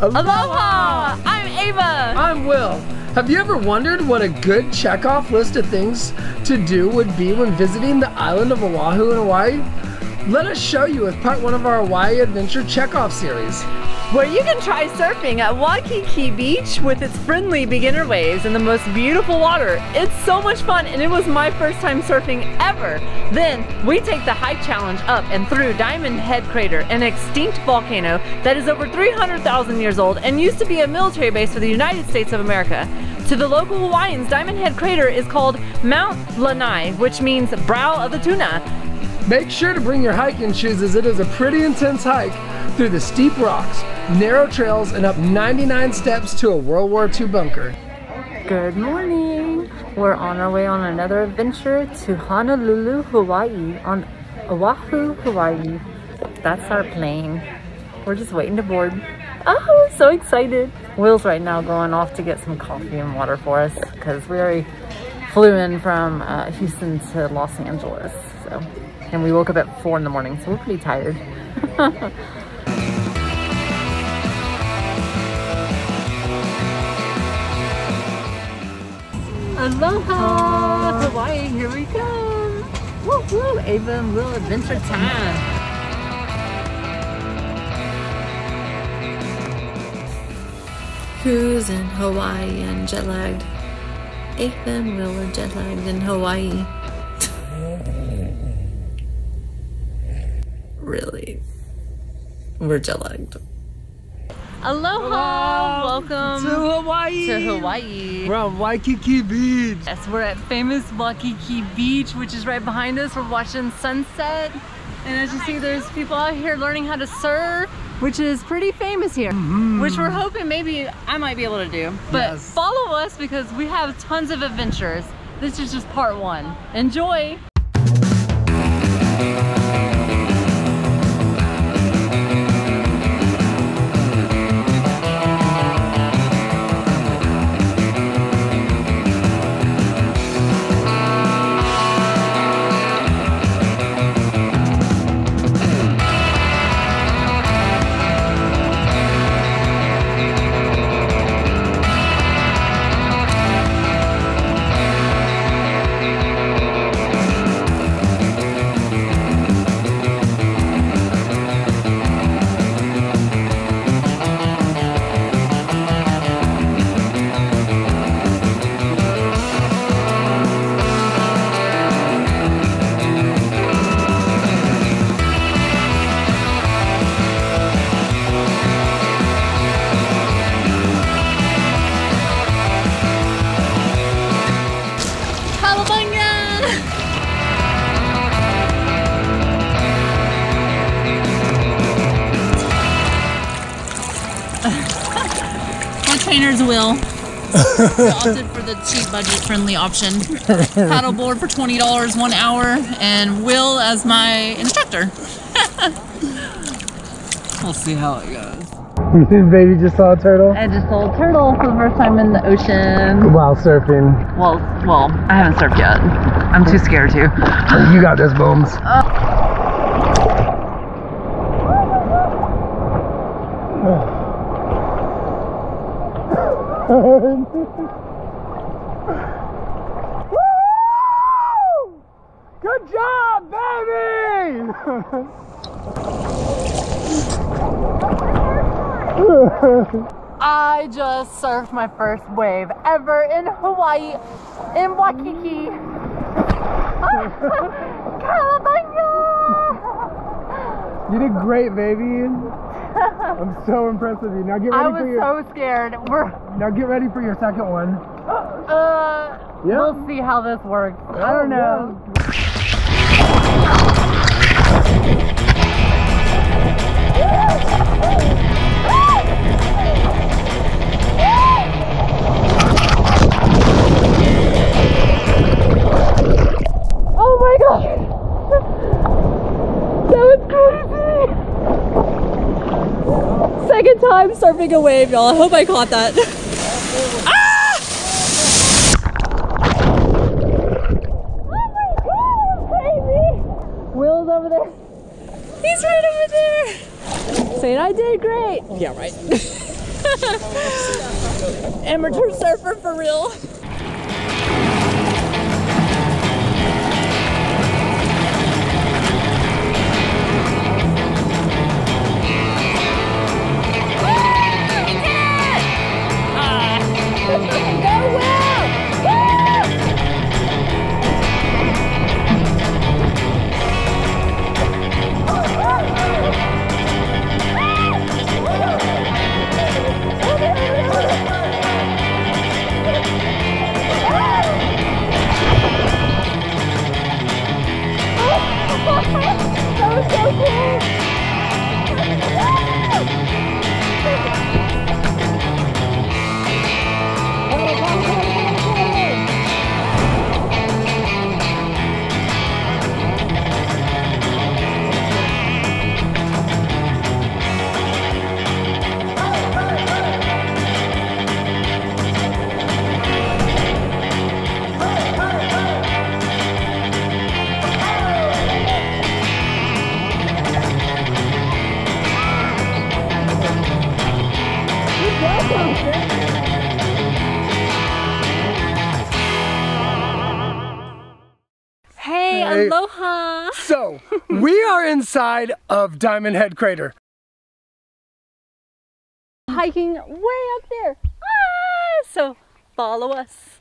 Aloha! I'm Ava! I'm Will. Have you ever wondered what a good checkoff list of things to do would be when visiting the island of Oahu in Hawaii? Let us show you with part 1 of our Hawaii Adventure Checkoff series. Where you can try surfing at Wakiki Beach with its friendly beginner waves and the most beautiful water. It's so much fun, and it was my first time surfing ever. Then we take the hike challenge up and through Diamond Head Crater, an extinct volcano that is over 300,000 years old and used to be a military base for the United States of America. To the local Hawaiians, Diamond Head Crater is called Mount Lanai, which means brow of the tuna. Make sure to bring your hiking shoes, as it is a pretty intense hike through the steep rocks, narrow trails, and up 99 steps to a World War II bunker. Good morning! We're on our way on another adventure to Honolulu, Hawaii, on Oahu, Hawaii. That's our plane. We're just waiting to board. Oh, I'm so excited! Will's right now going off to get some coffee and water for us because we already flew in from Houston to Los Angeles. So. And we woke up at 4 in the morning, so we're pretty tired. Aloha! Hawaii, here we come! Woo woo! Ava and Will adventure time! Who's in Hawaii and jet lagged? Ava and Will are jet lagged in Hawaii. Really? We're jet lagged. Aloha! Welcome to Hawaii! Hawaii. We're on Wakiki Beach. Yes, we're at famous Wakiki Beach, which is right behind us. We're watching sunset. And as you see, there's people out here learning how to surf, which is pretty famous here. Which we're hoping maybe I might be able to do. But yes, follow us because we have tons of adventures. This is just part 1. Enjoy! Trainer's Will. Opted for the cheap budget-friendly option. Paddleboard for $20 1 hour, and Will as my instructor. We'll see how it goes. Baby just saw a turtle? I just saw a turtle for the first time in the ocean. While surfing. Well, I haven't surfed yet. I'm too scared to. You got this, Booms. Woo! Good job, baby! I just surfed my first wave ever in Hawaii, in Wakiki. You did great, baby. I'm so impressed with you. Now get ready for your... I was so scared. Now get ready for your second one. We'll see how this works. I don't know. Oh my god! That was crazy! Second time surfing a wave, y'all. I hope I caught that. Ah! Oh my god, baby! Will's over there. He's right over there. Saying I did great. Yeah, right. Amateur surfer for real. Hey, aloha! So, we are inside of Diamond Head Crater. Hiking way up there. Ah, so follow us.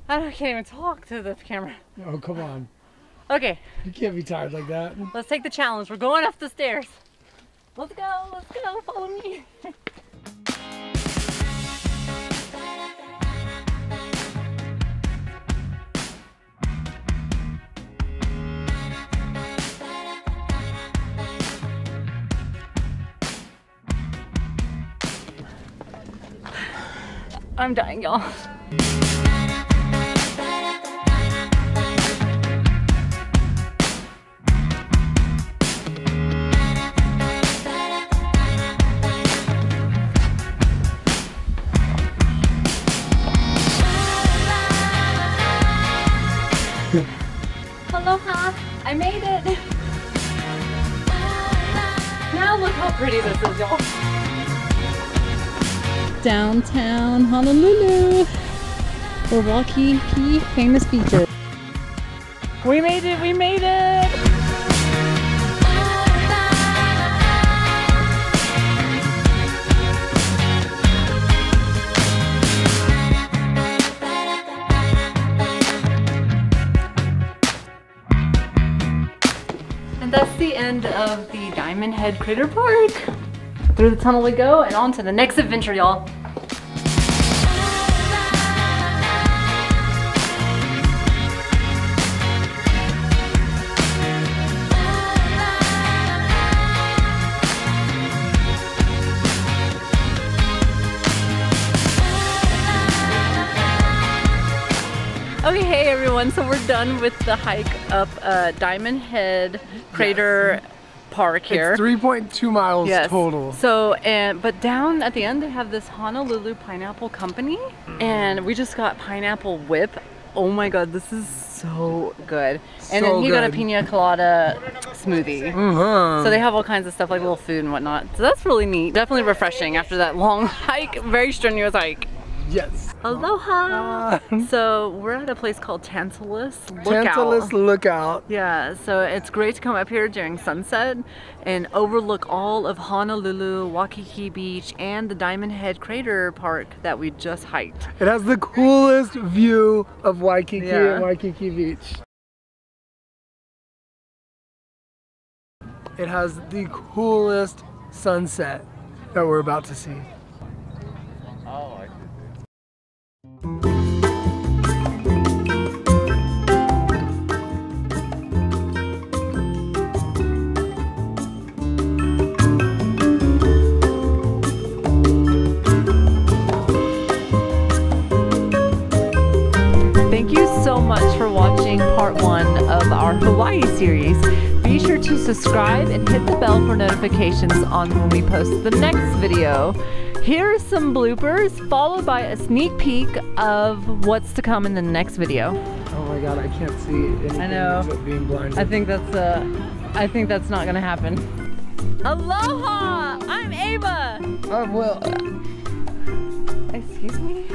I can't even talk to the camera. Oh, come on. Okay. You can't be tired like that. Let's take the challenge. We're going up the stairs. Let's go, follow me. I'm dying, y'all. Aloha! I made it! Now look how pretty this is, y'all. Downtown Honolulu, where Wakiki famous beaches. We made it! We made it! And that's the end of the Diamond Head Crater Park. Through the tunnel we go and on to the next adventure, y'all. Okay, hey everyone, so we're done with the hike up Diamond Head Crater Park here. It's 3.2 miles total. So, but down at the end they have this Honolulu Pineapple Company, and we just got pineapple whip. Oh my god, this is so good. And then he got a pina colada smoothie. So they have all kinds of stuff like little food and whatnot. So that's really neat. Definitely refreshing after that long hike, very strenuous hike. Yes. Aloha! So we're at a place called Tantalu Lookout. Tantalu Lookout. Yeah, so it's great to come up here during sunset and overlook all of Honolulu, Wakiki Beach, and the Diamond Head Crater Park that we just hiked. It has the coolest view of Waikiki and Waikiki Beach. It has the coolest sunset that we're about to see. Thank you so much for watching part 1 of our Hawaii series. Be sure to subscribe and hit the bell for notifications on when we post the next video. Here's some bloopers, followed by a sneak peek of what's to come in the next video. Oh my god, I can't see anything. I know. But being blinded. I think that's not gonna happen. Aloha! I'm Ava! Well. Excuse me?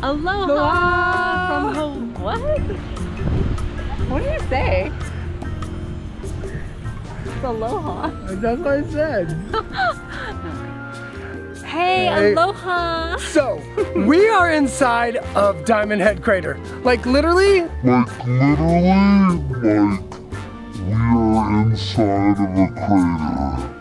Aloha! From what? What did you say? It's aloha. That's what I said. Hey, aloha! So, we are inside of Diamond Head Crater. Like literally? We are inside of a crater.